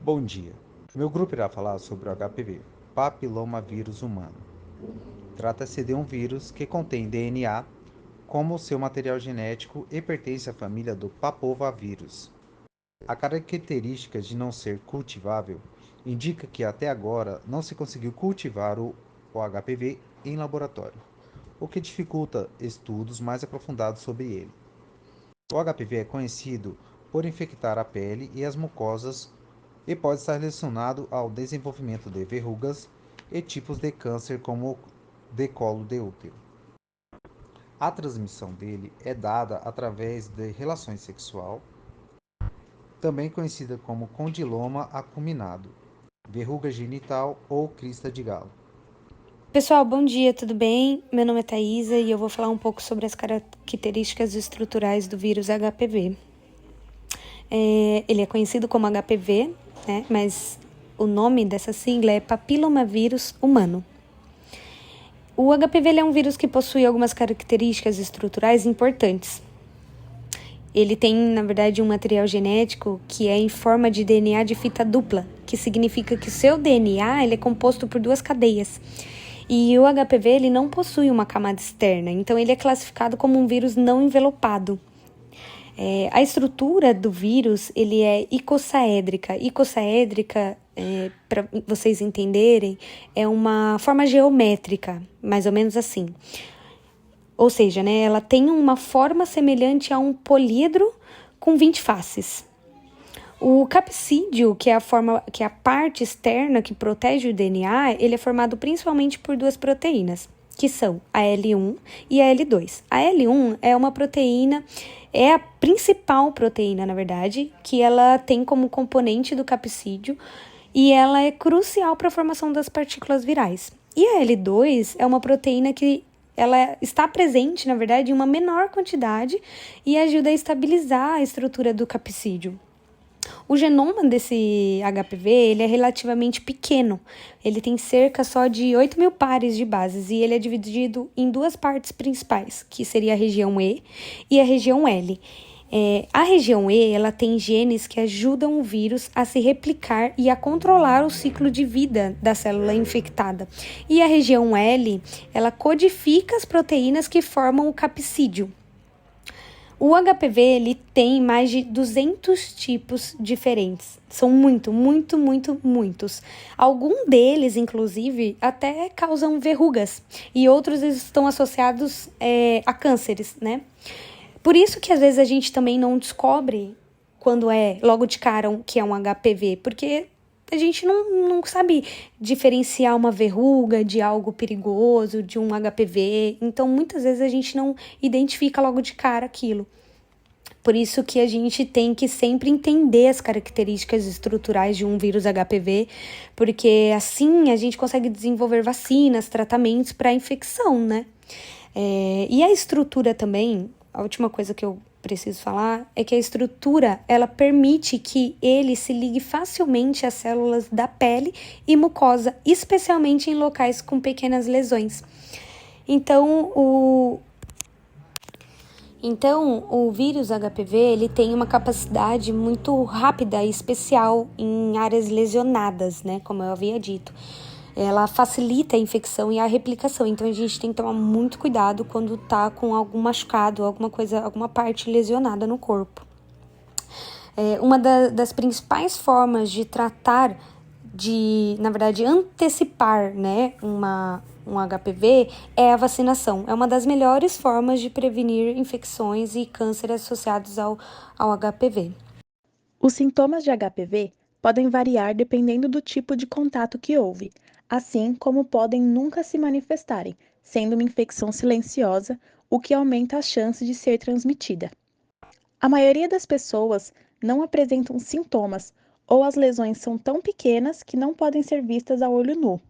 Bom dia. Meu grupo irá falar sobre o HPV, papilomavírus humano. Trata-se de um vírus que contém DNA como seu material genético e pertence à família do papovavírus. A característica de não ser cultivável indica que até agora não se conseguiu cultivar o HPV em laboratório, o que dificulta estudos mais aprofundados sobre ele. O HPV é conhecido por infectar a pele e as mucosas e pode estar relacionado ao desenvolvimento de verrugas e tipos de câncer como o de colo de útero. A transmissão dele é dada através de relações sexual, também conhecida como condiloma acuminado, verruga genital ou crista de galo. Pessoal, bom dia, tudo bem? Meu nome é Thaisa e eu vou falar um pouco sobre as características estruturais do vírus HPV. Ele é conhecido como HPV, né? Mas o nome dessa sigla é papilomavírus humano. O HPV é um vírus que possui algumas características estruturais importantes. Ele tem, na verdade, um material genético que é em forma de DNA de fita dupla, que significa que o seu DNA ele é composto por duas cadeias. E o HPV ele não possui uma camada externa, então ele é classificado como um vírus não envelopado. A estrutura do vírus ele é icossaédrica. Icossaédrica, para vocês entenderem, é uma forma geométrica, mais ou menos assim. Ou seja, né, ela tem uma forma semelhante a um políedro com 20 faces. O capsídeo, que é a parte externa que protege o DNA, ele é formado principalmente por duas proteínas, que são a L1 e a L2. A L1 é uma proteína, é a principal proteína, na verdade, que ela tem como componente do capsídeo e ela é crucial para a formação das partículas virais. E a L2 é uma proteína que ela está presente, na verdade, em uma menor quantidade e ajuda a estabilizar a estrutura do capsídeo. O genoma desse HPV ele é relativamente pequeno. Ele tem cerca só de 8.000 pares de bases e ele é dividido em duas partes principais, que seria a região E e a região L. A região E ela tem genes que ajudam o vírus a se replicar e a controlar o ciclo de vida da célula infectada. E a região L ela codifica as proteínas que formam o capsídeo. O HPV ele tem mais de 200 tipos diferentes. São muitos. Alguns deles, inclusive, até causam verrugas. E outros estão associados a cânceres, né? Por isso que às vezes a gente também não descobre quando é logo de cara que é um HPV. Porque a gente não sabe diferenciar uma verruga de algo perigoso, de um HPV. Então, muitas vezes a gente não identifica logo de cara aquilo. Por isso que a gente tem que sempre entender as características estruturais de um vírus HPV, porque assim a gente consegue desenvolver vacinas, tratamentos para a infecção, né? E a estrutura também, a última coisa que eu preciso falar é que a estrutura ela permite que ele se ligue facilmente às células da pele e mucosa, especialmente em locais com pequenas lesões. Então, o vírus HPV ele tem uma capacidade muito rápida e especial em áreas lesionadas, né? Como eu havia dito. Ela facilita a infecção e a replicação, então a gente tem que tomar muito cuidado quando tá com algum machucado, alguma parte lesionada no corpo. Uma das principais formas de tratar, na verdade, antecipar, né, um HPV é a vacinação. É uma das melhores formas de prevenir infecções e câncer associados ao HPV. Os sintomas de HPV podem variar dependendo do tipo de contato que houve, assim como podem nunca se manifestarem, sendo uma infecção silenciosa, o que aumenta a chance de ser transmitida. A maioria das pessoas não apresentam sintomas ou as lesões são tão pequenas que não podem ser vistas a olho nu.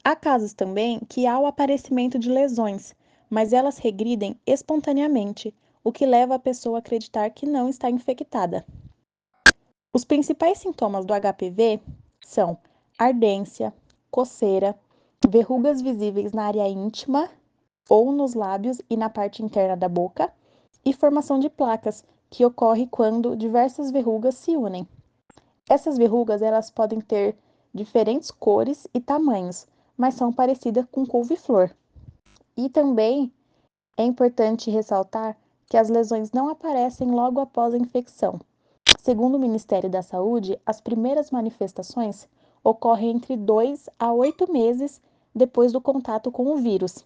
Há casos também que há o aparecimento de lesões, mas elas regridem espontaneamente, o que leva a pessoa a acreditar que não está infectada. Os principais sintomas do HPV são ardência, coceira, verrugas visíveis na área íntima ou nos lábios e na parte interna da boca, e formação de placas, que ocorre quando diversas verrugas se unem. Essas verrugas, elas podem ter diferentes cores e tamanhos, mas são parecidas com couve-flor. E também é importante ressaltar que as lesões não aparecem logo após a infecção. Segundo o Ministério da Saúde, as primeiras manifestações ocorrem entre 2 a 8 meses depois do contato com o vírus.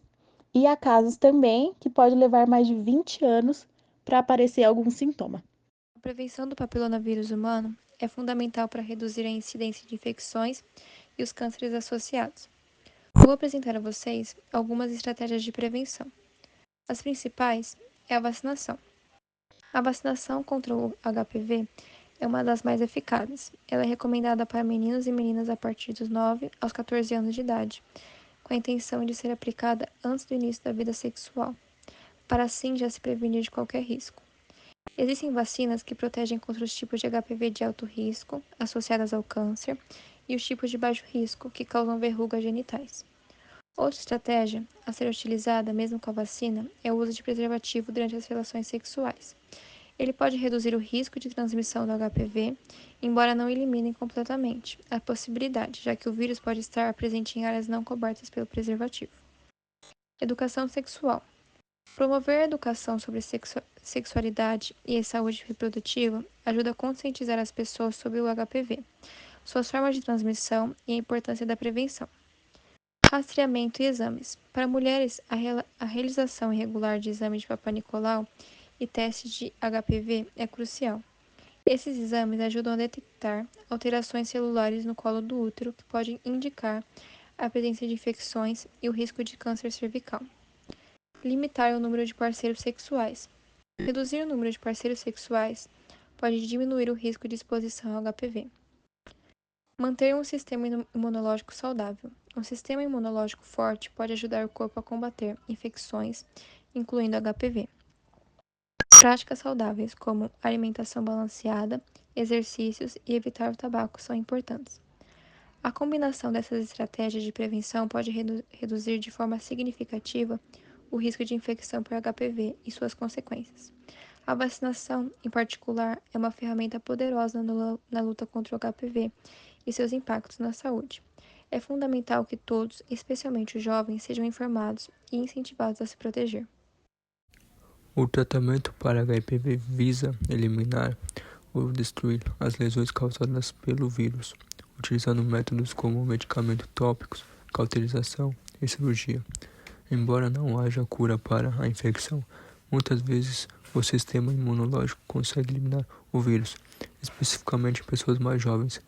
E há casos também que pode levar mais de 20 anos para aparecer algum sintoma. A prevenção do papilonavírus humano é fundamental para reduzir a incidência de infecções e os cânceres associados. Vou apresentar a vocês algumas estratégias de prevenção. As principais é a vacinação. A vacinação contra o HPV é uma das mais eficazes. Ela é recomendada para meninos e meninas a partir dos 9 aos 14 anos de idade, com a intenção de ser aplicada antes do início da vida sexual, para assim já se prevenir de qualquer risco. Existem vacinas que protegem contra os tipos de HPV de alto risco, associadas ao câncer, e os tipos de baixo risco, que causam verrugas genitais. Outra estratégia a ser utilizada, mesmo com a vacina, é o uso de preservativo durante as relações sexuais. Ele pode reduzir o risco de transmissão do HPV, embora não elimine completamente a possibilidade, já que o vírus pode estar presente em áreas não cobertas pelo preservativo. Educação sexual. Promover a educação sobre sexualidade e saúde reprodutiva ajuda a conscientizar as pessoas sobre o HPV, suas formas de transmissão e a importância da prevenção. Rastreamento e exames. Para mulheres, a realização irregular de exame de Papa Nicolau e teste de HPV é crucial. Esses exames ajudam a detectar alterações celulares no colo do útero que podem indicar a presença de infecções e o risco de câncer cervical. Limitar o número de parceiros sexuais. Reduzir o número de parceiros sexuais pode diminuir o risco de exposição ao HPV. Manter um sistema imunológico saudável. Um sistema imunológico forte pode ajudar o corpo a combater infecções, incluindo HPV. Práticas saudáveis, como alimentação balanceada, exercícios e evitar o tabaco, são importantes. A combinação dessas estratégias de prevenção pode reduzir de forma significativa o risco de infecção por HPV e suas consequências. A vacinação, em particular, é uma ferramenta poderosa na luta contra o HPV e seus impactos na saúde. É fundamental que todos, especialmente os jovens, sejam informados e incentivados a se proteger. O tratamento para HPV visa eliminar ou destruir as lesões causadas pelo vírus, utilizando métodos como medicamentos tópicos, cauterização e cirurgia. Embora não haja cura para a infecção, muitas vezes o sistema imunológico consegue eliminar o vírus, especificamente em pessoas mais jovens.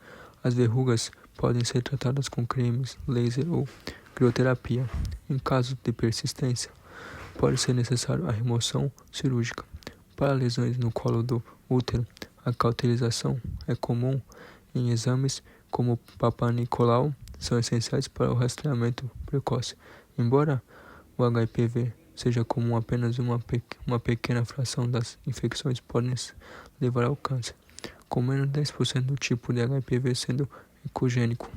As verrugas podem ser tratadas com cremes, laser ou crioterapia. Em caso de persistência, pode ser necessário a remoção cirúrgica. Para lesões no colo do útero, a cauterização é comum em exames como Papa Nicolau, são essenciais para o rastreamento precoce. Embora o HPV seja comum, apenas uma pequena fração das infecções podem levar ao câncer, com menos de 10% do tipo de HPV sendo ecogênico.